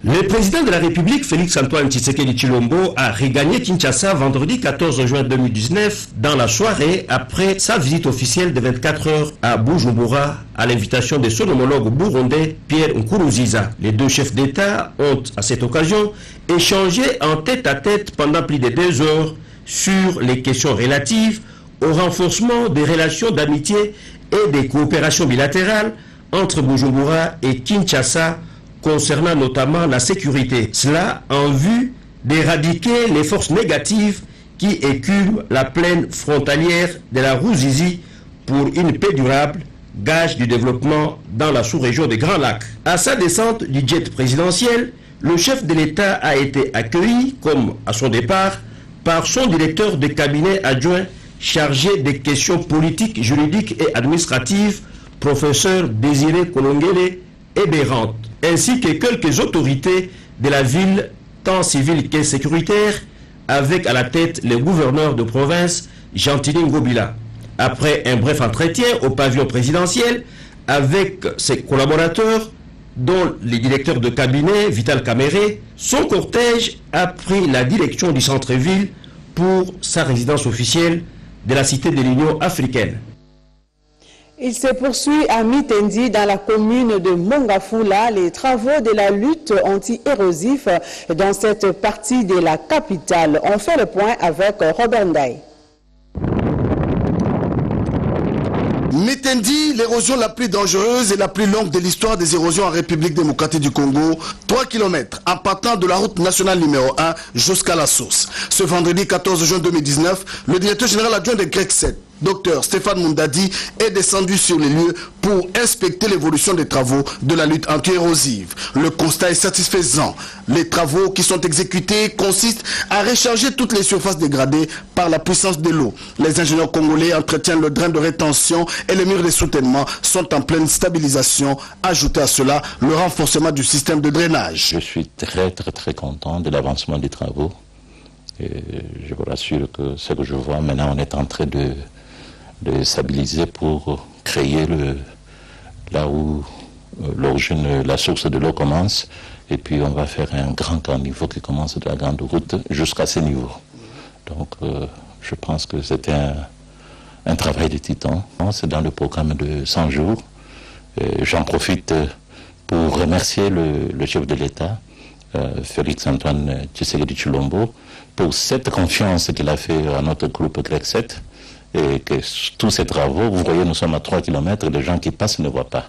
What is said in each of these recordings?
Le président de la République, Félix-Antoine Tshisekedi Tshilombo, a regagné Kinshasa vendredi 14 juin 2019 dans la soirée après sa visite officielle de 24 heures à Bujumbura à l'invitation de son homologue burundais Pierre Nkurunziza. Les deux chefs d'État ont, à cette occasion, échangé en tête-à-tête pendant plus de 2 heures sur les questions relatives au renforcement des relations d'amitié et des coopérations bilatérales entre Bujumbura et Kinshasa, concernant notamment la sécurité. Cela en vue d'éradiquer les forces négatives qui écument la plaine frontalière de la Ruzizi pour une paix durable, gage du développement dans la sous-région des Grands Lacs. À sa descente du jet présidentiel, le chef de l'État a été accueilli, comme à son départ, par son directeur de cabinet adjoint chargé des questions politiques, juridiques et administratives, professeur Désiré Kolongele Ebérante, ainsi que quelques autorités de la ville, tant civiles que sécuritaires, avec à la tête le gouverneur de province, Gentili Ngobila. Après un bref entretien au pavillon présidentiel avec ses collaborateurs, dont le directeur de cabinet, Vital Kamere, son cortège a pris la direction du centre-ville pour sa résidence officielle de la Cité de l'Union africaine. Il se poursuit à Mitendi, dans la commune de Mongafula, les travaux de la lutte anti-érosif dans cette partie de la capitale. On fait le point avec Robert Ndaye. Mitendi, l'érosion la plus dangereuse et la plus longue de l'histoire des érosions en République démocratique du Congo, 3 km en partant de la route nationale numéro 1 jusqu'à la source. Ce vendredi 14 juin 2019, le directeur général adjoint de GREC 7, Dr Stéphane Mundadi, est descendu sur les lieux pour inspecter l'évolution des travaux de la lutte anti-érosive. Le constat est satisfaisant. Les travaux qui sont exécutés consistent à recharger toutes les surfaces dégradées par la puissance de l'eau. Les ingénieurs congolais entretiennent le drain de rétention et les murs de soutènement sont en pleine stabilisation. Ajoutez à cela le renforcement du système de drainage. Je suis très content de l'avancement des travaux. Et je vous rassure que ce que je vois maintenant, on est en train de stabiliser pour créer là où l'origine, la source de l'eau commence, et puis on va faire un grand caniveau qui commence de la grande route jusqu'à ce niveau. Donc je pense que c'était un travail de titan. C'est dans le programme de 100 jours. J'en profite pour remercier le chef de l'État, Félix-Antoine Tshisekedi Tshilombo, pour cette confiance qu'il a fait à notre groupe GREC 7. Et que tous ces travaux, vous voyez, nous sommes à 3 km, les gens qui passent ne voient pas.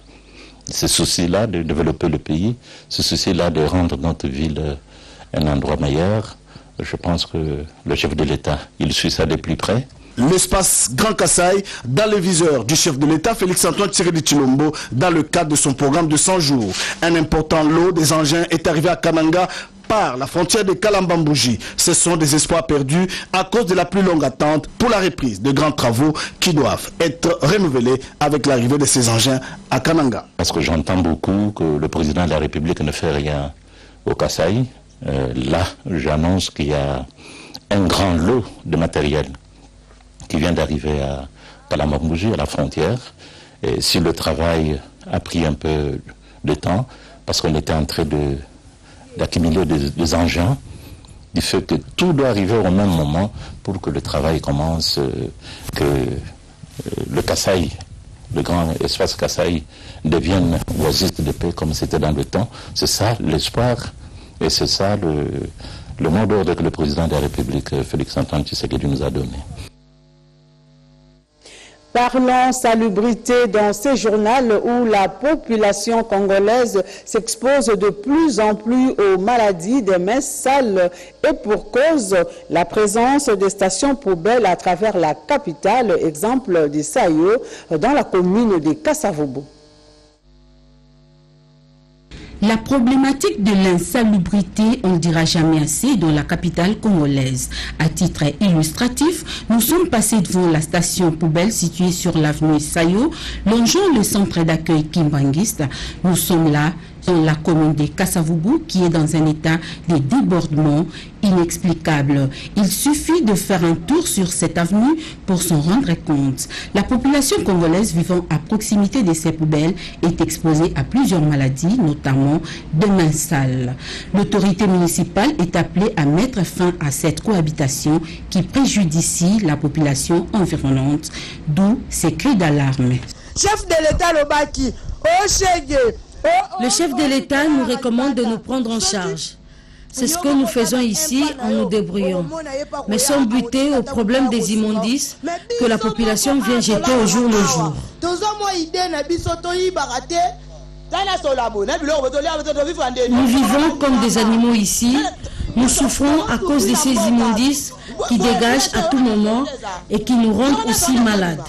Ce souci-là de développer le pays, ce souci-là de rendre notre ville un endroit meilleur, je pense que le chef de l'État, il suit ça de plus près. L'espace Grand Kasaï dans le viseur du chef de l'État, Félix-Antoine Tshisekedi Tshilombo, dans le cadre de son programme de 100 jours. Un important lot des engins est arrivé à Kananga par la frontière de Kalambambouji. Ce sont des espoirs perdus à cause de la plus longue attente pour la reprise de grands travaux qui doivent être renouvelés avec l'arrivée de ces engins à Kananga. Parce que j'entends beaucoup que le président de la République ne fait rien au Kasaï. Là, j'annonce qu'il y a un grand lot de matériel qui vient d'arriver à Kalambambouji, à la frontière. Et si le travail a pris un peu de temps, parce qu'on était en train d'accumuler des engins, du fait que tout doit arriver au même moment pour que le travail commence, que le Kasaï, le grand espace Kasaï, devienne oasis de paix comme c'était dans le temps. C'est ça l'espoir et c'est ça le mot d'ordre que le président de la République, Félix-Antoine Tshisekedi, nous a donné. Parlons salubrité dans ce journal où la population congolaise s'expose de plus en plus aux maladies des mains sales et pour cause la présence des stations poubelles à travers la capitale, exemple de Sayo dans la commune de Kasavubu. La problématique de l'insalubrité, on ne dira jamais assez, dans la capitale congolaise. À titre illustratif, nous sommes passés devant la station poubelle située sur l'avenue Sayo, longeant le centre d'accueil Kimbanguiste. Nous sommes là, dans la commune de Kassavubu qui est dans un état de débordement inexplicable. Il suffit de faire un tour sur cette avenue pour s'en rendre compte. La population congolaise vivant à proximité de ces poubelles est exposée à plusieurs maladies, notamment de mains sales. L'autorité municipale est appelée à mettre fin à cette cohabitation qui préjudicie la population environnante, d'où ces cris d'alarme. Chef de l'État Lobaki, le chef de l'État nous recommande de nous prendre en charge. C'est ce que nous faisons ici en nous débrouillant. Mais sans buter au problème des immondices que la population vient jeter au jour le jour. Nous vivons comme des animaux ici. Nous souffrons à cause de ces immondices qui dégagent à tout moment et qui nous rendent aussi malades.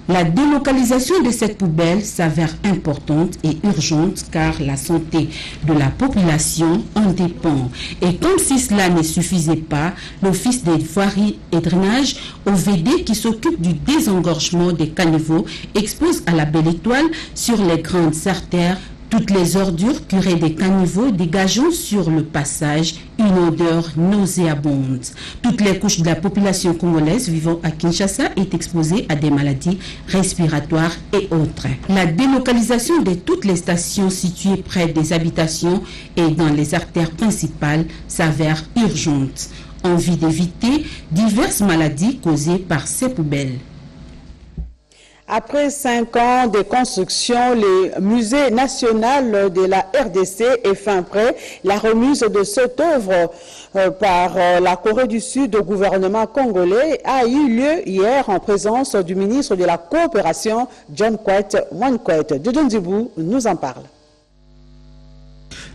La délocalisation de cette poubelle s'avère importante et urgente car la santé de la population en dépend. Et comme si cela ne suffisait pas, l'Office des voiries et drainage, OVD, qui s'occupe du désengorgement des caniveaux, expose à la Belle Étoile sur les grandes artères toutes les ordures curées des caniveaux dégageant sur le passage une odeur nauséabonde. Toutes les couches de la population congolaise vivant à Kinshasa est exposée à des maladies respiratoires et autres. La délocalisation de toutes les stations situées près des habitations et dans les artères principales s'avère urgente, en vue d'éviter diverses maladies causées par ces poubelles. Après 5 ans de construction, le musée national de la RDC est fin prêt. La remise de cette œuvre par la Corée du Sud au gouvernement congolais a eu lieu hier en présence du ministre de la Coopération, John Kwet Wankwet. Dodon Dibou nous en parle.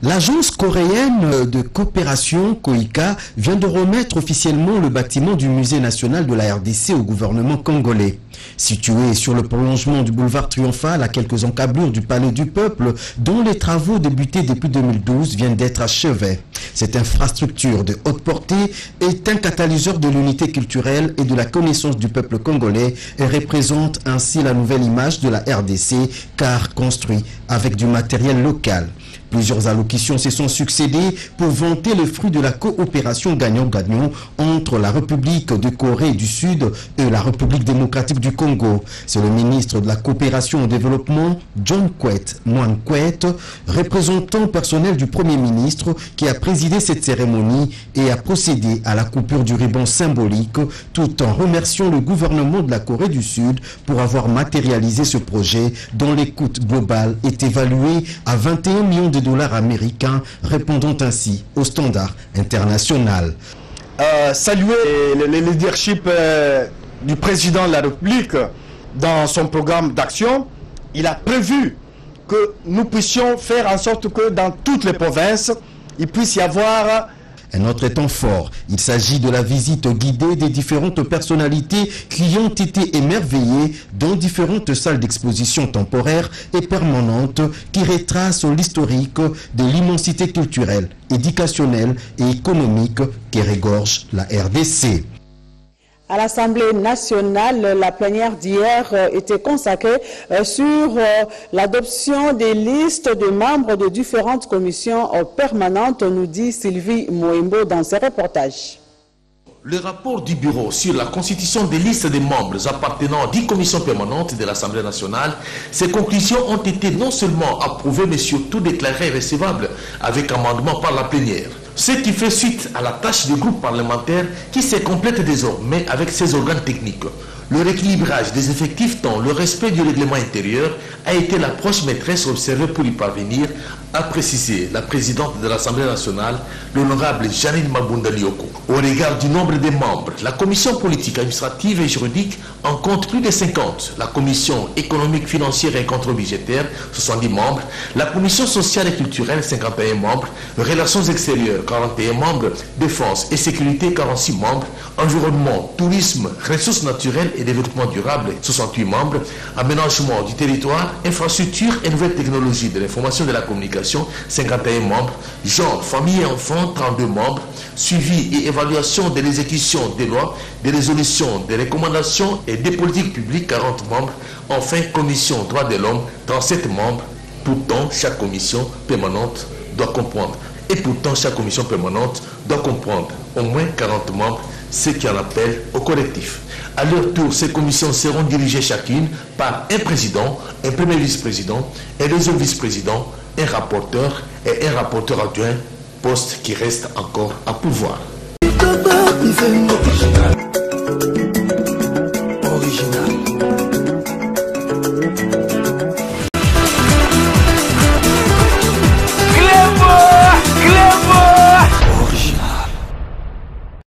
L'agence coréenne de coopération, KOICA, vient de remettre officiellement le bâtiment du musée national de la RDC au gouvernement congolais. Situé sur le prolongement du boulevard Triomphal à quelques encablures du Palais du Peuple, dont les travaux débutés depuis 2012 viennent d'être achevés. Cette infrastructure de haute portée est un catalyseur de l'unité culturelle et de la connaissance du peuple congolais et représente ainsi la nouvelle image de la RDC car construit avec du matériel local. Plusieurs allocutions se sont succédées pour vanter le fruit de la coopération gagnant-gagnant entre la République de Corée du Sud et la République démocratique du Congo. C'est le ministre de la Coopération au Développement, John Kwet Wankwet, représentant personnel du Premier ministre, qui a présidé cette cérémonie et a procédé à la coupure du ruban symbolique, tout en remerciant le gouvernement de la Corée du Sud pour avoir matérialisé ce projet dont le coût global est évalué à 21 millions de dollars américains, répondant ainsi au standard international. Saluer le leadership du président de la République dans son programme d'action. Il a prévu que nous puissions faire en sorte que dans toutes les provinces, il puisse y avoir un autre temps fort. Il s'agit de la visite guidée des différentes personnalités qui ont été émerveillées dans différentes salles d'exposition temporaires et permanentes qui retracent l'historique de l'immensité culturelle, éducationnelle et économique qui regorge la RDC. À l'Assemblée nationale, la plénière d'hier était consacrée sur l'adoption des listes de membres de différentes commissions permanentes, nous dit Sylvie Moembo dans ses reportages. Le rapport du bureau sur la constitution des listes des membres appartenant à 10 commissions permanentes de l'Assemblée nationale, ces conclusions ont été non seulement approuvées mais surtout déclarées recevables avec amendement par la plénière. Ce qui fait suite à la tâche du groupe parlementaire qui se complète désormais avec ses organes techniques. Le rééquilibrage des effectifs tant le respect du règlement intérieur a été l'approche maîtresse observée pour y parvenir, a précisé la présidente de l'Assemblée nationale, l'honorable Janine Mabunda Lioko. Au regard du nombre des membres, la commission politique, administrative et juridique en compte plus de 50. La commission économique, financière et contrôle budgétaire, 70 membres. La commission sociale et culturelle, 51 membres. Relations extérieures, 41 membres. Défense et sécurité, 46 membres. Environnement, tourisme, ressources naturelles et développement durable, 68 membres, aménagement du territoire, infrastructure et nouvelles technologies de l'information et de la communication, 51 membres, genre, famille et enfants, 32 membres, suivi et évaluation de l'exécution des lois, des résolutions, des recommandations et des politiques publiques, 40 membres, enfin commission droits de l'homme, 37 membres. Pourtant, chaque commission permanente doit comprendre. Et pourtant, chaque commission permanente doit comprendre au moins 40 membres, ce qui en appelle au collectif. À leur tour, ces commissions seront dirigées chacune par un président, un premier vice-président, un deuxième vice-président, un rapporteur et un rapporteur adjoint, poste qui reste encore à pourvoir. Original.